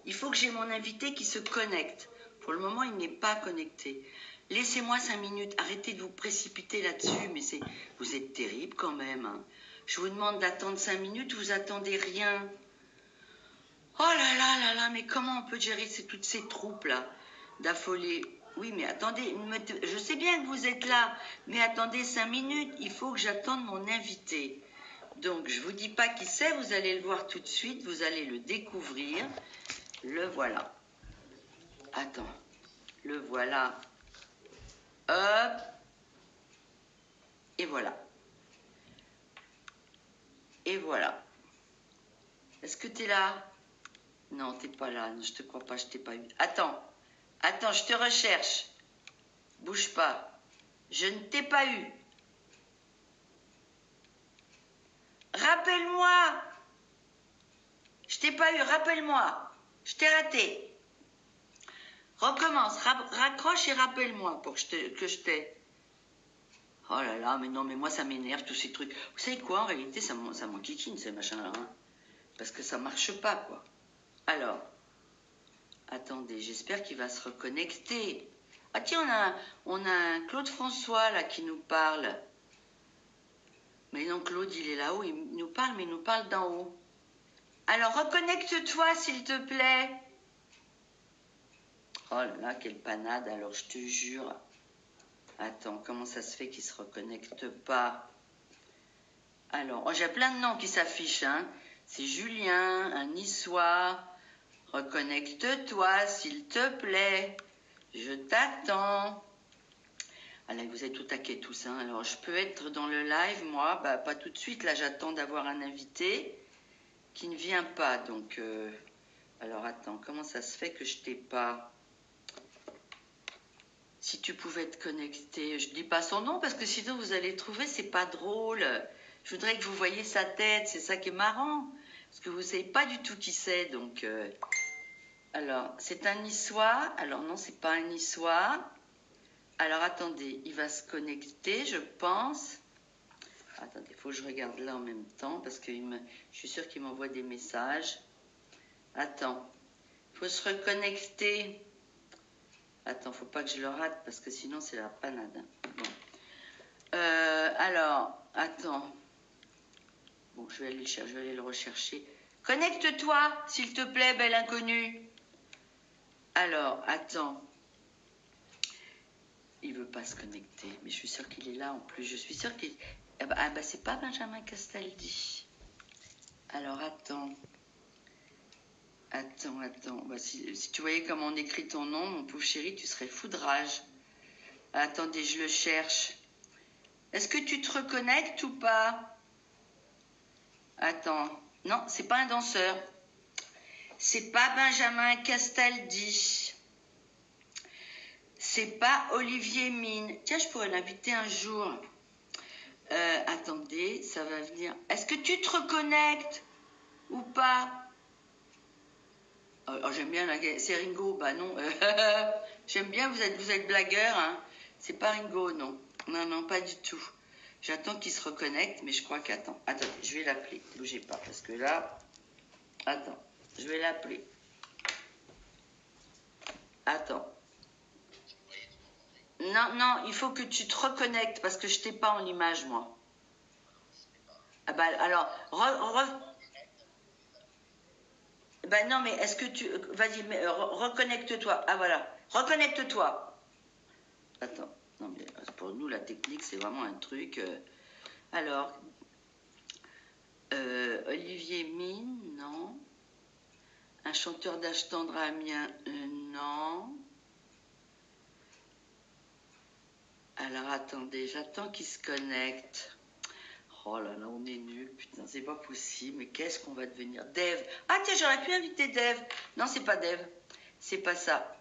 Speaker 1: Il faut que j'ai mon invité qui se connecte. Pour le moment, il n'est pas connecté. Laissez-moi 5 minutes. Arrêtez de vous précipiter là-dessus. Mais vous êtes terrible quand même. Hein. Je vous demande d'attendre 5 minutes. Vous attendez rien. Oh là là là là. Mais comment on peut gérer toutes ces troupes-là d'affolés? Oui, mais attendez. Je sais bien que vous êtes là. Mais attendez 5 minutes. Il faut que j'attende mon invité. Donc, je ne vous dis pas qui c'est. Vous allez le voir tout de suite. Vous allez le découvrir. Le voilà. Attends. Le voilà. Hop. Et voilà. Et voilà. Est-ce que tu es là? Non, tu n'es pas là. Non, je te crois pas, je t'ai pas eu. Attends. Attends, je te recherche. Bouge pas. Je ne t'ai pas eu. Rappelle-moi. Je t'ai pas eu, rappelle-moi. Je t'ai raté. Recommence. Raccroche et rappelle-moi pour que je t'ai. Oh là là, mais non, mais moi ça m'énerve tous ces trucs. Vous savez quoi, en réalité, ça m'enquiquine ces machins-là. Hein, parce que ça marche pas, quoi. Alors, attendez, j'espère qu'il va se reconnecter. Ah tiens, on a un Claude François là qui nous parle. Mais non, Claude, il est là-haut, il nous parle, mais il nous parle d'en haut. Alors, reconnecte-toi, s'il te plaît. Oh là là, quelle panade, alors je te jure. Attends, comment ça se fait qu'il ne se reconnecte pas? Alors, oh, j'ai plein de noms qui s'affichent. Hein. C'est Julien, un niçois. Reconnecte-toi, s'il te plaît. Je t'attends. Ah là, vous êtes tout taquet tous. Hein. Alors, je peux être dans le live, moi. Bah, pas tout de suite. Là, j'attends d'avoir un invité qui ne vient pas. Donc, alors, attends. Comment ça se fait que je t'ai pas? Si tu pouvais te connecter. Je dis pas son nom parce que sinon, vous allez trouver, c'est pas drôle. Je voudrais que vous voyiez sa tête. C'est ça qui est marrant. Parce que vous ne savez pas du tout qui c'est. Donc, alors, c'est un niçois. Alors, non, c'est pas un niçois. Alors, attendez, il va se connecter, je pense. Attendez, il faut que je regarde là en même temps parce que je suis sûre qu'il m'envoie des messages. Attends, il faut se reconnecter. Attends, faut pas que je le rate parce que sinon c'est la panade. Bon. Alors, attends. Bon, je vais aller le rechercher. Connecte-toi, s'il te plaît, belle inconnue. Alors, attends. Il veut pas se connecter, mais je suis sûre qu'il est là en plus. Je suis sûre qu'il... Ah bah c'est pas Benjamin Castaldi. Alors, attends. Attends. Bah, si tu voyais comment on écrit ton nom, mon pauvre chéri, tu serais fou de rage. Attendez, je le cherche. Est-ce que tu te reconnectes ou pas? Attends. Non, c'est pas un danseur. C'est pas Benjamin Castaldi. C'est pas Olivier Mine. Tiens, je pourrais l'inviter un jour. Attendez, ça va venir. Est-ce que tu te reconnectes ou pas? Oh, j'aime bien c'est Ringo. Bah non. J'aime bien, vous êtes blagueur. Hein. C'est pas Ringo, non. Non, pas du tout. J'attends qu'il se reconnecte, mais je crois qu'attends. Attends, je vais l'appeler. Bougez pas, parce que là... Attends, je vais l'appeler. Attends. Non, il faut que tu te reconnectes, parce que je t'ai pas en image, moi. Ah bah alors, ben non, mais est-ce que tu... Vas-y, reconnecte-toi. Ah voilà, reconnecte-toi. Attends, non mais pour nous, la technique, c'est vraiment un truc... Alors, Olivier Mine, non. Un chanteur d'âge tendre Amiens, non. Alors, attendez, j'attends qu'il se connecte. Oh là là, on est nuls, putain, c'est pas possible. Mais qu'est-ce qu'on va devenir? Dave. Ah tiens, j'aurais pu inviter Dave. Non, c'est pas Dave. C'est pas ça.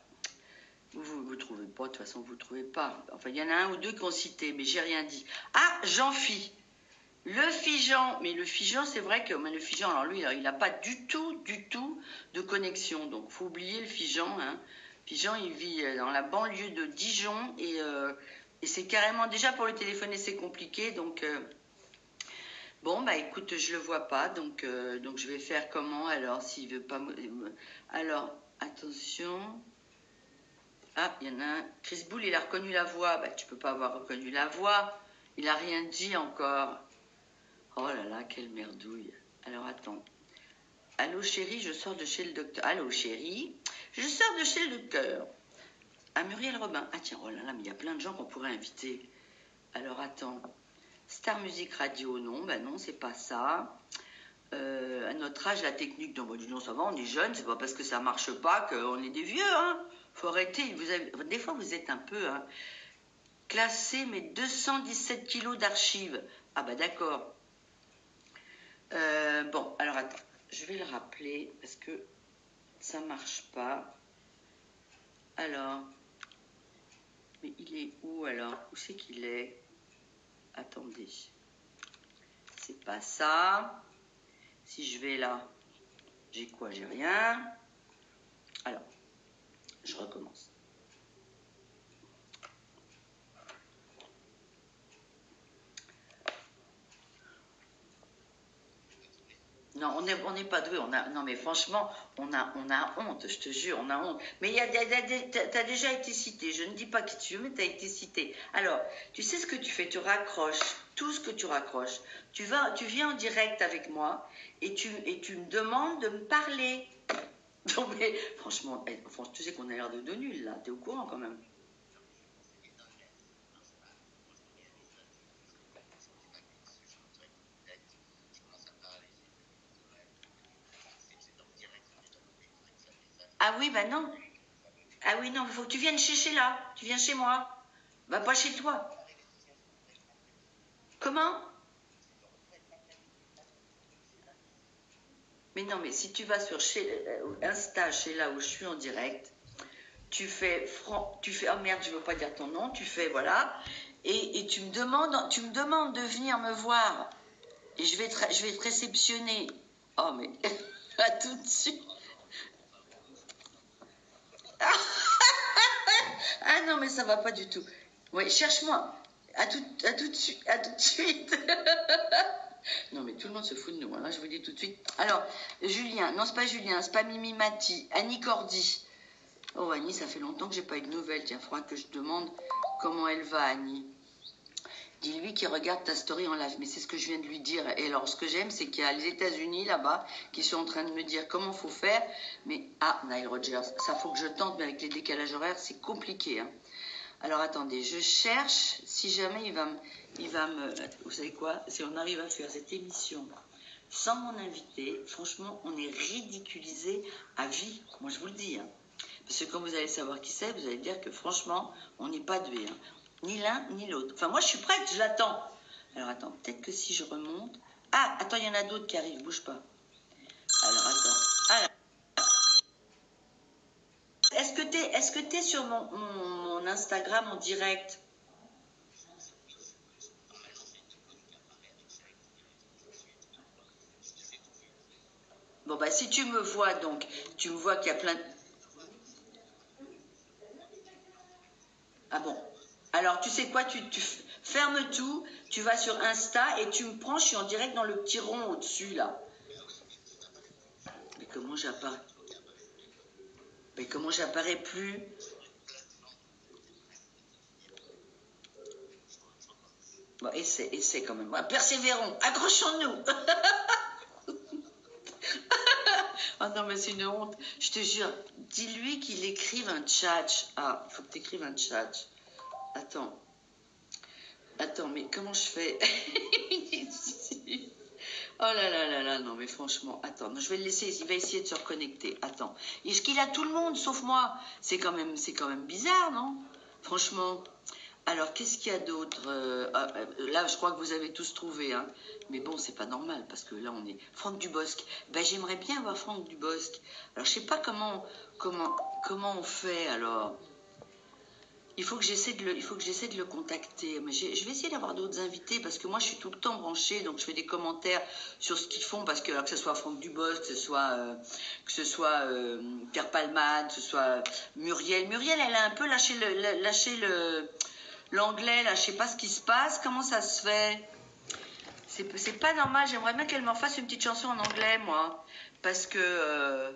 Speaker 1: Vous trouvez pas, de toute façon, vous trouvez pas. Enfin, il y en a un ou deux qui ont cité, mais j'ai rien dit. Ah, Jean-Phi. Le Figeant. Mais le Figeant, c'est vrai que le Figeant, alors lui, il n'a pas du tout de connexion. Donc, faut oublier le Figeant. Hein. Figeant, il vit dans la banlieue de Dijon et c'est carrément, déjà pour le téléphoner, c'est compliqué. Donc, bon, bah écoute, je le vois pas. Donc je vais faire comment alors, s'il veut pas Alors, attention. Ah, il y en a un. Chris Boulle, il a reconnu la voix. Bah, tu peux pas avoir reconnu la voix. Il a rien dit encore. Oh là là, quelle merdouille. Alors, attends. Allô, chérie, je sors de chez le docteur. Allô, chérie, je sors de chez le docteur. Ah, Muriel Robin. Ah, tiens, oh là là, mais il y a plein de gens qu'on pourrait inviter. Alors, attends. Star Music Radio, non. Bah non, c'est pas ça. À notre âge, la technique, non, bah, dis donc, ça va, on est jeunes. C'est pas parce que ça marche pas qu'on est des vieux, hein. Faut arrêter. Des fois, vous êtes un peu hein, classé, mais 217 kilos d'archives. Ah bah d'accord. Bon, alors attends, je vais le rappeler parce que ça marche pas. Alors, mais il est où alors? Où c'est qu'il est? Attendez. C'est pas ça. Si je vais là, j'ai quoi? J'ai rien. Alors, je recommence. Non, on n'est pas doué. Non, mais franchement, on a honte, je te jure, on a honte. Mais t'as déjà été cité. Je ne dis pas qui tu es, mais tu as été cité. Alors, tu sais ce que tu fais? Tu raccroches tout ce que tu raccroches. Tu viens en direct avec moi et tu me demandes de me parler. Non, mais franchement, tu sais qu'on a l'air de deux nuls, là. T'es au courant quand même? Ah oui, bah non. Ah oui, non, il faut que tu viennes chez là. Tu viens chez moi. Bah, pas chez toi. Comment? Mais non, mais si tu vas sur Insta, chez là où je suis en direct, tu fais, oh merde, je veux pas dire ton nom, tu fais, voilà, et tu me demandes de venir me voir, et je vais te réceptionner. Oh, mais, à tout de suite. Ah non, mais ça va pas du tout. Oui, cherche-moi. À tout de suite. Non, mais tout le monde se fout de nous, hein, je vous dis tout de suite. Alors, Julien, non, c'est pas Julien, c'est pas Mimi Mati, Annie Cordy. Oh, Annie, ça fait longtemps que j'ai pas eu de nouvelles. Tiens, il faudra que je demande comment elle va, Annie. Dis-lui qu'il regarde ta story en live. Mais c'est ce que je viens de lui dire. Et alors, ce que j'aime, c'est qu'il y a les États-Unis là-bas qui sont en train de me dire comment faut faire. Mais, ah, Nile Rodgers, ça faut que je tente, mais avec les décalages horaires, c'est compliqué. Hein. Alors, attendez, je cherche. Si jamais il va me. Vous savez quoi? Si on arrive à faire cette émission sans mon invité, franchement, on est ridiculisé à vie. Moi, je vous le dis. Hein. Parce que quand vous allez savoir qui c'est, vous allez dire que franchement, on n'est pas doué. Hein. Ni l'un, ni l'autre. Enfin, moi, je suis prête, je l'attends. Alors, attends, peut-être que si je remonte... Ah, attends, il y en a d'autres qui arrivent, bouge pas. Alors, attends. Alors. Est-ce que t'es sur mon Instagram en direct? Bon, bah, si tu me vois, donc, tu me vois qu'il y a plein de... Ah bon. Alors, tu sais quoi, tu fermes tout, tu vas sur Insta et tu me prends, je suis en direct dans le petit rond au-dessus, là. Mais comment j'apparais? Mais comment j'apparais plus? Bon, essaie quand même. Persévérons, accrochons-nous. Oh non, mais c'est une honte. Je te jure, dis-lui qu'il écrive un chat. Ah, il faut que tu écrives un chat. Attends. Attends, mais comment je fais? Oh là là là là, non mais franchement, attends, non, je vais le laisser, il va essayer de se reconnecter. Attends. Est-ce qu'il a tout le monde sauf moi? C'est quand même bizarre, non? Franchement. Alors, qu'est-ce qu'il y a d'autre? Là, je crois que vous avez tous trouvé, hein. Mais bon, c'est pas normal, parce que là, on est... Franck Dubosc. Ben, j'aimerais bien avoir Franck Dubosc. Alors, je sais pas comment on fait, alors. Il faut que j'essaie de le contacter. Mais je vais essayer d'avoir d'autres invités, parce que moi, je suis tout le temps branchée, donc je fais des commentaires sur ce qu'ils font, parce que, alors, que ce soit Franck Dubosc, que ce soit Pierre Palmade, que ce soit Muriel. Muriel, elle a un peu lâché l'anglais, là, je sais pas ce qui se passe, comment ça se fait? C'est pas normal, j'aimerais bien qu'elle me fasse une petite chanson en anglais, moi. Parce que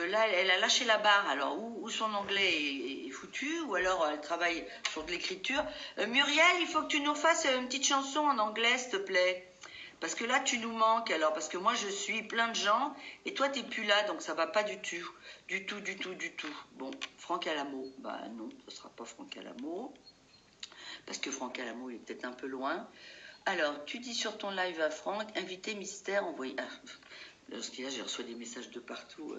Speaker 1: là, elle a lâché la barre. Alors, ou son anglais est foutu, ou alors elle travaille sur de l'écriture. Muriel, il faut que tu nous fasses une petite chanson en anglais, s'il te plaît. Parce que là, tu nous manques, alors. Parce que moi, je suis plein de gens, et toi, t'es plus là, donc ça va pas du tout. Du tout. Bon, Franck Alamo, bah non, ce sera pas Franck Alamo. Parce que Franck Alamo, il est peut-être un peu loin. Alors, tu dis sur ton live à Franck, invité mystère, envoyé... Ah, lorsqu'il y a, j'ai reçu des messages de partout.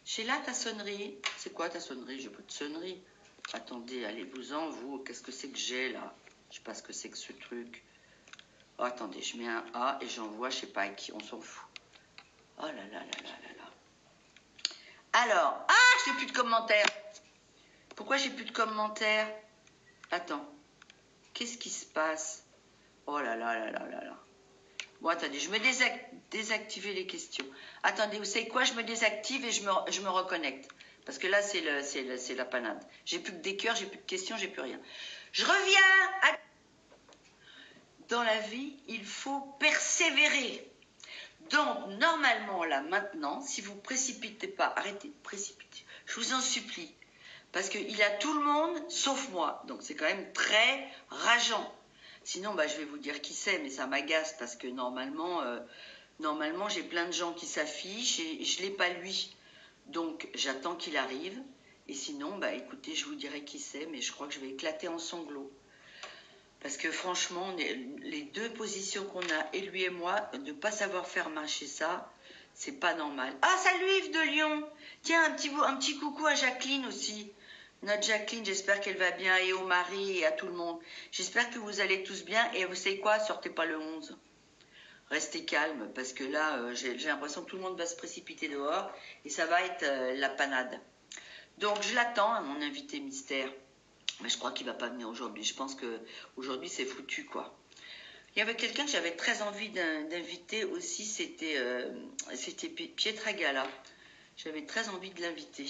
Speaker 1: Sheila, ta sonnerie. C'est quoi ta sonnerie? J'ai pas de sonnerie. Attendez, allez-vous-en, vous. Qu'est-ce que c'est que j'ai, là? Je sais pas ce que c'est que ce truc. Oh, attendez, je mets un A et j'envoie, je sais pas à qui, on s'en fout. Oh là là là là là là. Alors, j'ai plus de commentaires. Pourquoi j'ai plus de commentaires? Attends. Qu'est-ce qui se passe? Oh là là là là là là. Bon, attendez, je me désactiver les questions. Attendez, vous savez quoi? Je me désactive et je me reconnecte. Parce que là, c'est la panade. J'ai plus que des cœurs, j'ai plus de questions, j'ai plus rien. Je reviens Dans la vie, il faut persévérer. Donc, normalement, là, maintenant, si vous ne précipitez pas, arrêtez de précipiter. Je vous en supplie. Parce qu'il a tout le monde, sauf moi. Donc, c'est quand même très rageant. Sinon, bah, je vais vous dire qui c'est, mais ça m'agace parce que normalement, j'ai plein de gens qui s'affichent et je ne l'ai pas lui. Donc, j'attends qu'il arrive. Et sinon, bah, écoutez, je vous dirai qui c'est, mais je crois que je vais éclater en sanglots. Parce que franchement, les deux positions qu'on a, et lui et moi, ne pas savoir faire marcher ça, c'est pas normal. Ah, salut Yves de Lyon! Tiens, un petit coucou à Jacqueline aussi. Notre Jacqueline, j'espère qu'elle va bien, et au mari, et à tout le monde. J'espère que vous allez tous bien, et vous savez quoi? Sortez pas le 11. Restez calme, parce que là, j'ai l'impression que tout le monde va se précipiter dehors, et ça va être la panade. Donc, je l'attends, mon invité mystère. Mais je crois qu'il ne va pas venir aujourd'hui. Je pense qu'aujourd'hui, c'est foutu, quoi. Il y avait quelqu'un que j'avais très envie d'inviter aussi, c'était Pietra Gala. J'avais très envie de l'inviter.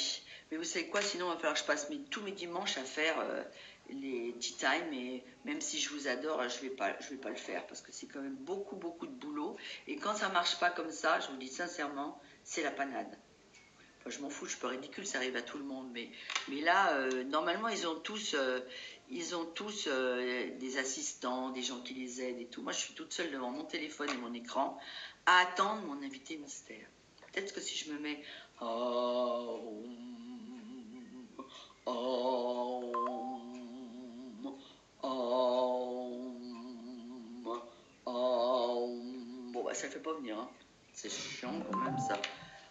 Speaker 1: Mais vous savez quoi, sinon il va falloir que je passe tous mes dimanches à faire les tea time. Et même si je vous adore, je vais pas le faire parce que c'est quand même beaucoup de boulot. Et quand ça marche pas comme ça, je vous dis sincèrement, c'est la panade. Enfin, je m'en fous, je suis pas ridicule, ça arrive à tout le monde. Mais là, normalement, ils ont tous des assistants, des gens qui les aident et tout. Moi, je suis toute seule devant mon téléphone et mon écran à attendre mon invité mystère. Peut-être que si je me mets... Bon, bah, ça fait pas venir, hein. C'est chiant quand même, ça.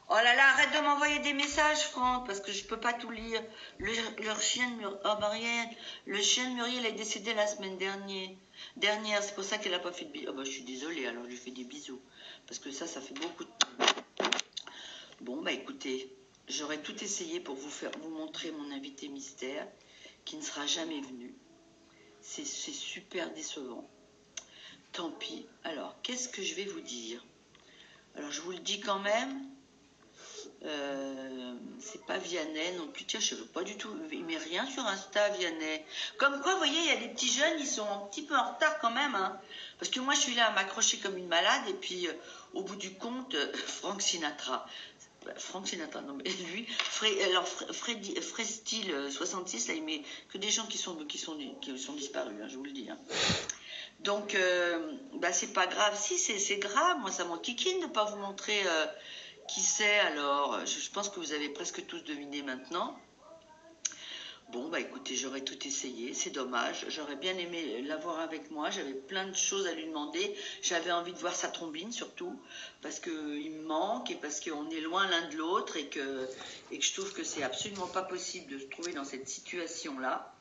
Speaker 1: Oh là là, arrête de m'envoyer des messages, Franck, parce que je peux pas tout lire. Leur chien de Muriel... Oh, Marianne, le chien de Muriel est décédé la semaine dernière. C'est pour ça qu'elle a pas fait de bisous. Oh, bah, je suis désolée, alors je lui fais des bisous. Parce que ça fait beaucoup de temps. Bon, bah écoutez, j'aurais tout essayé pour vous montrer mon invité mystère, qui ne sera jamais venu. C'est super décevant. Tant pis. Alors, qu'est-ce que je vais vous dire? Alors, je vous le dis quand même... c'est pas Vianney non plus. Tiens, je ne sais pas du tout. Il met rien sur Insta, Vianney. Comme quoi, vous voyez, il y a des petits jeunes, ils sont un petit peu en retard quand même. Hein. Parce que moi, je suis là à m'accrocher comme une malade. Et puis, au bout du compte, Frank Sinatra. Frank Sinatra, non, mais lui, Style 66, là, il met que des gens qui sont disparus, hein, je vous le dis. Hein. Donc, bah, c'est pas grave. Si, c'est grave. Moi, ça m'enquiquine de ne pas vous montrer... qui c'est alors? Je pense que vous avez presque tous deviné maintenant. Bon, bah écoutez, j'aurais tout essayé, c'est dommage. J'aurais bien aimé l'avoir avec moi, j'avais plein de choses à lui demander. J'avais envie de voir sa trombine surtout, parce qu'il me manque et parce qu'on est loin l'un de l'autre et que je trouve que c'est absolument pas possible de se trouver dans cette situation-là.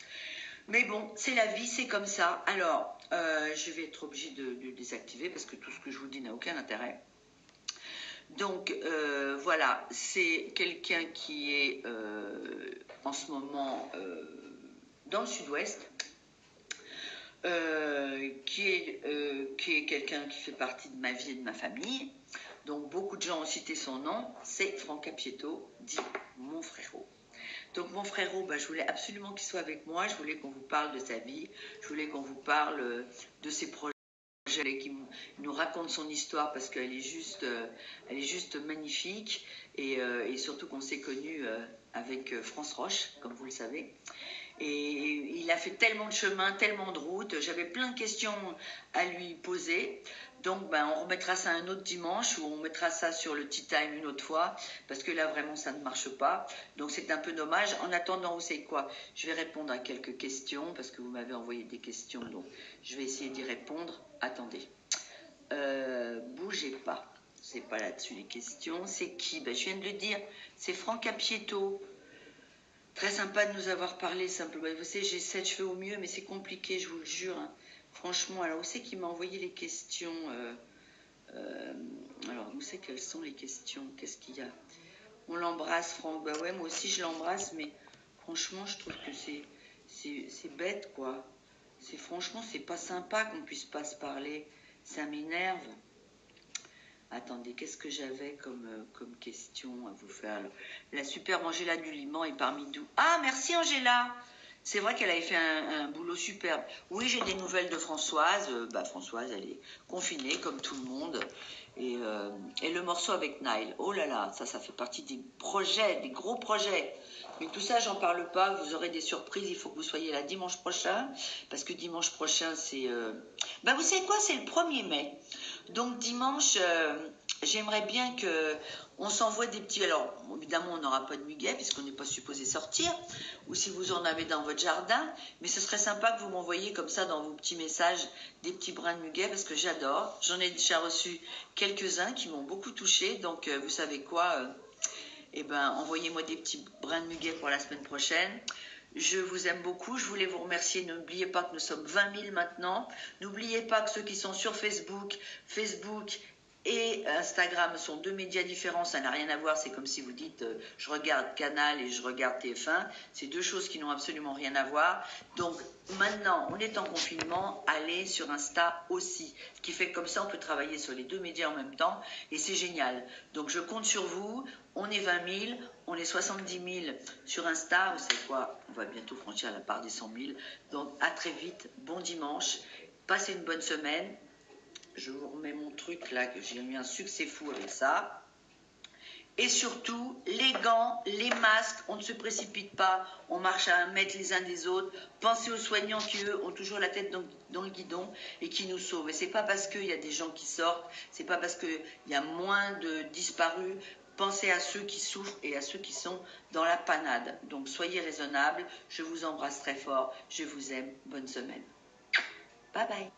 Speaker 1: Mais bon, c'est la vie, c'est comme ça. Alors, je vais être obligée de désactiver parce que tout ce que je vous dis n'a aucun intérêt. Donc, voilà, c'est quelqu'un qui est en ce moment dans le sud-ouest, qui est quelqu'un qui fait partie de ma vie et de ma famille. Donc, beaucoup de gens ont cité son nom. C'est Franck Appietto, dit mon frérot. Donc mon frérot, je voulais absolument qu'il soit avec moi, je voulais qu'on vous parle de sa vie, je voulais qu'on vous parle de ses projets, qu'il nous raconte son histoire parce qu'elle est juste magnifique et surtout qu'on s'est connus avec France Roche, comme vous le savez. Et il a fait tellement de chemin, tellement de routes, j'avais plein de questions à lui poser. Donc on remettra ça un autre dimanche ou on mettra ça sur le Tea Time une autre fois parce que là vraiment ça ne marche pas. Donc c'est un peu dommage. En attendant, vous savez quoi? Je vais répondre à quelques questions parce que vous m'avez envoyé des questions. Donc je vais essayer d'y répondre. Attendez. Bougez pas. C'est pas là-dessus les questions. C'est qui? Je viens de le dire. C'est Franck Appietto. Très sympa de nous avoir parlé simplement. Vous savez, j'essaie de faire au mieux, mais c'est compliqué, je vous le jure. Hein. Franchement, alors où c'est qui m'a envoyé les questions alors, où c'est quelles sont les questions? Qu'est-ce qu'il y a? On l'embrasse, Franck. Bah ouais, moi aussi je l'embrasse, mais franchement, je trouve que c'est bête, quoi. Franchement, c'est pas sympa qu'on puisse pas se parler. Ça m'énerve. Attendez, qu'est-ce que j'avais comme question à vous faire? La superbe Angela du Liman est parmi nous. Ah, merci Angela! C'est vrai qu'elle avait fait un boulot superbe. Oui, j'ai des nouvelles de Françoise. Françoise, elle est confinée comme tout le monde. Et le morceau avec Nile. Oh là là, ça fait partie des projets, des gros projets. Mais tout ça, j'en parle pas. Vous aurez des surprises. Il faut que vous soyez là dimanche prochain. Parce que dimanche prochain, c'est... vous savez quoi? C'est le 1er mai. Donc dimanche, j'aimerais bien qu'on s'envoie des petits... Alors, évidemment, on n'aura pas de muguet puisqu'on n'est pas supposé sortir. Ou si vous en avez dans votre jardin. Mais ce serait sympa que vous m'envoyiez comme ça dans vos petits messages des petits brins de muguet parce que j'adore. J'en ai déjà reçu quelques-uns qui m'ont beaucoup touché. Donc, vous savez quoi envoyez-moi des petits brins de muguet pour la semaine prochaine. Je vous aime beaucoup, je voulais vous remercier. N'oubliez pas que nous sommes 20 000 maintenant. N'oubliez pas que ceux qui sont sur Facebook et Instagram sont deux médias différents, ça n'a rien à voir. C'est comme si vous dites je regarde Canal et je regarde TF1. C'est deux choses qui n'ont absolument rien à voir. Donc maintenant, on est en confinement, allez sur Insta aussi. Ce qui fait que comme ça, on peut travailler sur les deux médias en même temps et c'est génial. Donc je compte sur vous. On est 20 000, on est 70 000 sur Insta. Vous savez quoi? On va bientôt franchir la part des 100 000. Donc à très vite, bon dimanche. Passez une bonne semaine. Je vous remets mon truc là, que j'ai eu un succès fou avec ça. Et surtout, les gants, les masques, on ne se précipite pas, on marche à 1 mètre les uns des autres. Pensez aux soignants qui, eux, ont toujours la tête dans le guidon et qui nous sauvent. Et c'est pas parce qu'il y a des gens qui sortent, c'est pas parce qu'il y a moins de disparus. Pensez à ceux qui souffrent et à ceux qui sont dans la panade. Donc, soyez raisonnables. Je vous embrasse très fort. Je vous aime. Bonne semaine. Bye bye.